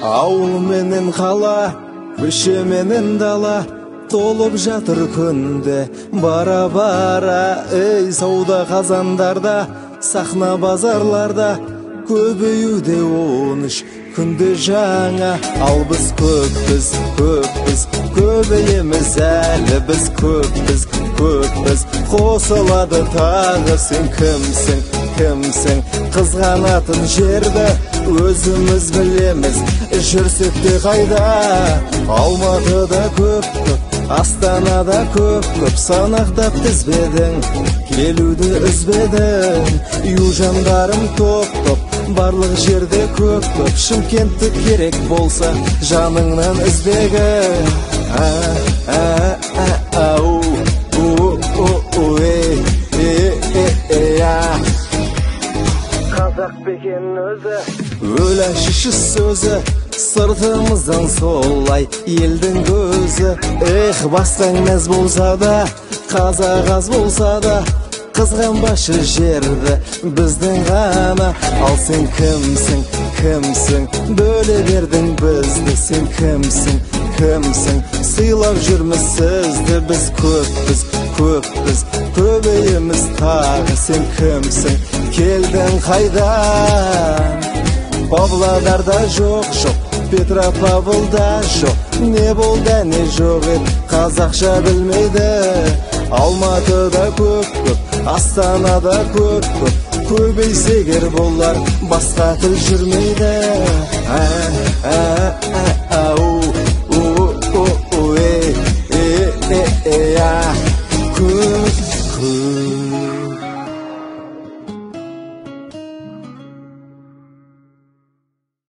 Ауыл менен қала, көше менен дала, толып жатыр күнде бара-бара. Ей, сауда қазандарда, сахна базарларда көбеюде оныш күнде жаңа. Ал біз көппіз, көбейеміз әлі. Біз көппіз, қосылады тағы. Сен кімсің, қызғанатын жерді өзіміз білеміз. Жүрсек те қайда, Алматыда көп, Астанада көп, санақтап тізбедің, келуді үзбедің. Южандарым топ, барлық жерде көп, Шымкентті керек болса жаныңнан іздегі. Қазақ бекен өзі, өлі шіші сөзі, сыртымыздан солай елдің көзі. Бастан мәз болса да, қазақ аз болса да, қызғанбашы жерді біздің ғана. Ал сен кімсің, бөле бердің бізді. Сен кімсің, сыйлап жүрміз сізді. Біз көппіз, көбейеміз тағы. Сен кімсің, келдің қайдан? Павлодарда жоқ, Петропавлда жоқ. Не болды, не жоқ ед, қазақша білмейді. Алматыда көп, Астанада көп, көбейсе кер болар, басқа тіл жүрмейді. Көбейеміз